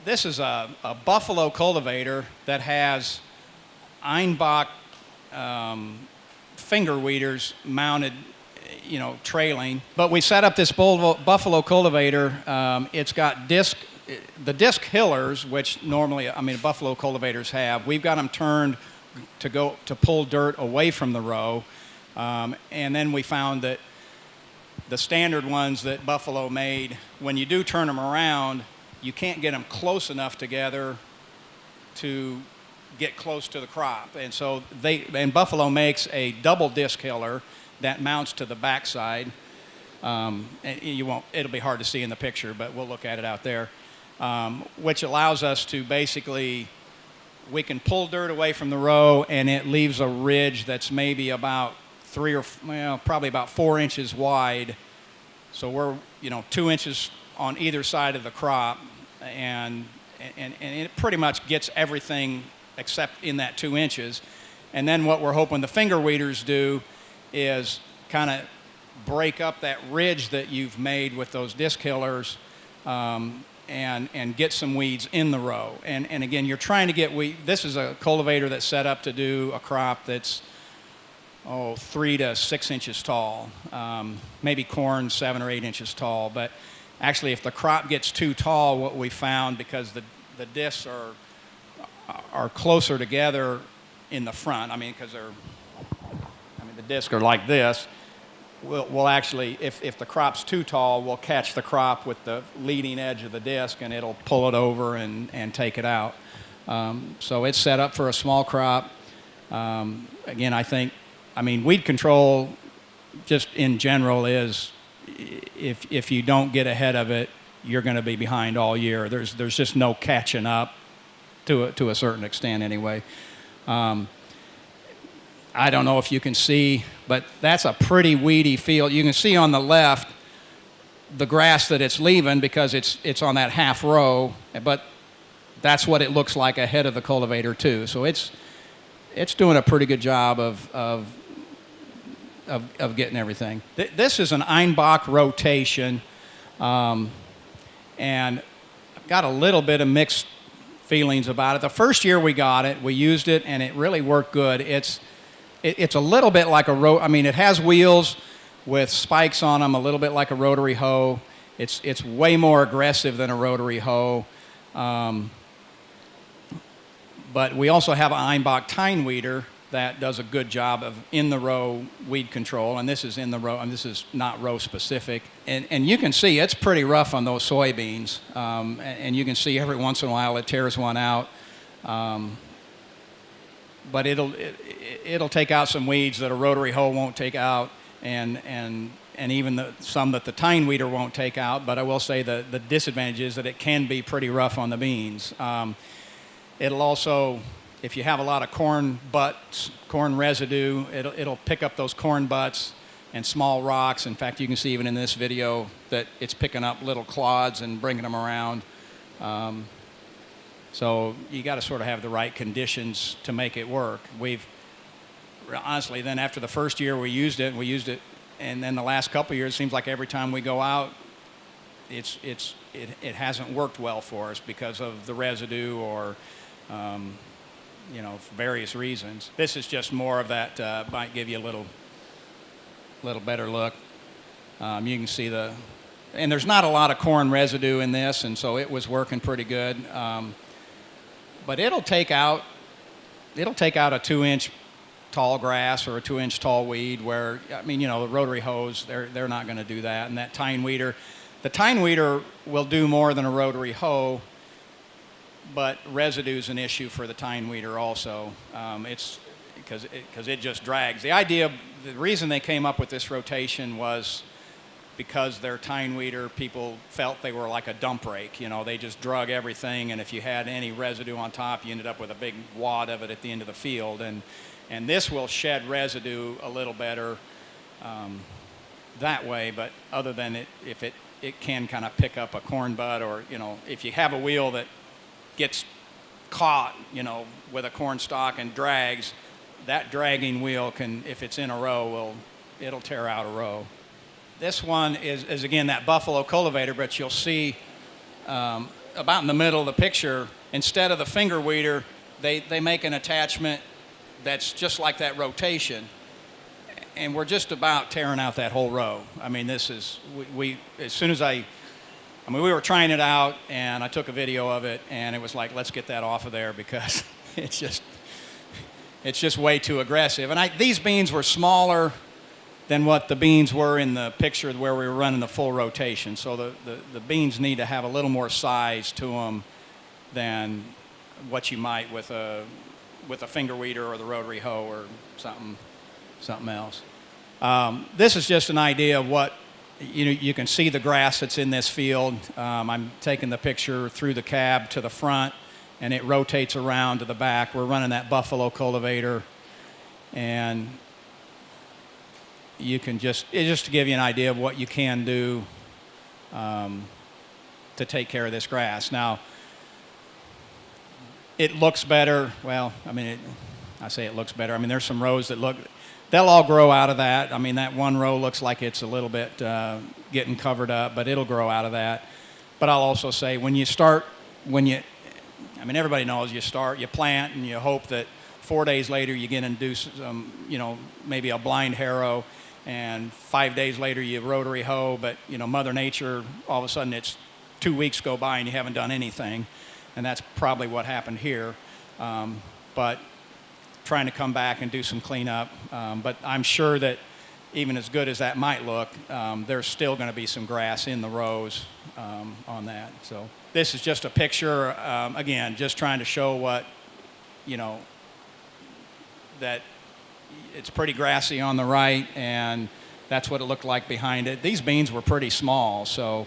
This is a buffalo cultivator that has Einbock finger weeders mounted, you know, trailing. But we set up this buffalo cultivator. It's got the disc hillers, which normally, I mean, buffalo cultivators have. We've got them turned to pull dirt away from the row. And then we found that the standard ones that Buffalo made, when you do turn them around, you can't get them close enough together to get close to the crop. And so Buffalo makes a double disc hiller that mounts to the backside. And it'll be hard to see in the picture, but we'll look at it out there, which allows us to basically, we can pull dirt away from the row and it leaves a ridge that's maybe about probably about 4 inches wide. So we're, 2 inches on either side of the crop, and it pretty much gets everything except in that 2 inches. And then what we're hoping the finger weeders do is kind of break up that ridge that you've made with those disc hillers, and get some weeds in the row. And again, you're trying to get weed. This is a cultivator that's set up to do a crop that's 3 to 6 inches tall, maybe corn 7 or 8 inches tall. But actually, if the crop gets too tall, what we found, because the discs are closer together in the front, because the discs are like this, we'll actually, if the crop's too tall, we'll catch the crop with the leading edge of the disc and it'll pull it over and take it out. So it's set up for a small crop. Again, I think, weed control just in general is, if you don't get ahead of it, you're going to be behind all year. There's just no catching up to a certain extent anyway. I don't know if you can see, but that's a pretty weedy field. You can see on the left the grass that it's leaving because it's on that half row, but that's what it looks like ahead of the cultivator too. So it's doing a pretty good job of getting everything. This is an Einbock Rotation, and I've got a little bit of mixed feelings about it. The first year we got it, we used it, and it really worked good. It's a little bit like it has wheels with spikes on them, a little bit like a rotary hoe. It's way more aggressive than a rotary hoe. But we also have an Einbock tine weeder that does a good job of in-the-row weed control, and this is in the row, and this is not row specific. And you can see it's pretty rough on those soybeans, and you can see every once in a while it tears one out. But it'll take out some weeds that a rotary hoe won't take out, and even some that the tine weeder won't take out. But I will say the disadvantage is that it can be pretty rough on the beans. It'll also, if you have a lot of corn butts, corn residue, it'll pick up those corn butts and small rocks. In fact, you can see even in this video that it's picking up little clods and bringing them around. So you got to sort of have the right conditions to make it work. Honestly, then after the first year we used it, and then the last couple of years, it seems like every time we go out, it hasn't worked well for us because of the residue or, various reasons. This is just more of that, might give you a little better look. You can see and there's not a lot of corn residue in this, and so it was working pretty good. But it'll take out a 2-inch tall grass or a 2-inch tall weed where, the rotary hoes, they're not going to do that. And that tine weeder, the tine weeder will do more than a rotary hoe, but residue is an issue for the tine weeder also. It's because it just drags. The reason they came up with this rotation was because their tine weeder, people felt they were like a dump rake. They just drug everything, and if you had any residue on top, you ended up with a big wad of it at the end of the field. And this will shed residue a little better that way, but other than if it can kind of pick up a corn bud, or, if you have a wheel that gets caught, with a corn stalk and drags, that dragging wheel can, if it's in a row, it'll tear out a row. This one is again that buffalo cultivator, but you'll see about in the middle of the picture, instead of the finger weeder, they make an attachment that's just like that rotation. And we're just about tearing out that whole row. I mean, this is, we as soon as we were trying it out, and I took a video of it, and it was like, let's get that off of there because it's just way too aggressive. And these beans were smaller than what the beans were in the picture where we were running the full rotation. So the beans need to have a little more size to them than what you might with a finger weeder or the rotary hoe or something else. This is just an idea of what, you can see the grass that's in this field. I'm taking the picture through the cab to the front, and it rotates around to the back. We're running that buffalo cultivator, and you can just to give you an idea of what you can do to take care of this grass. Now, it looks better. Well, I mean, I say it looks better. I mean, there's some rows that they'll all grow out of that. I mean, that one row looks like it's a little bit getting covered up, but it'll grow out of that. But I'll also say I mean, everybody knows you plant, and you hope that 4 days later you get and do some, maybe a blind harrow, and 5 days later you rotary hoe, but, Mother Nature, all of a sudden it's 2 weeks go by and you haven't done anything. And that's probably what happened here. But trying to come back and do some cleanup. But I'm sure that even as good as that might look, there's still going to be some grass in the rows on that. So this is just a picture, again, just trying to show what, that it's pretty grassy on the right, and that's what it looked like behind it. These beans were pretty small, so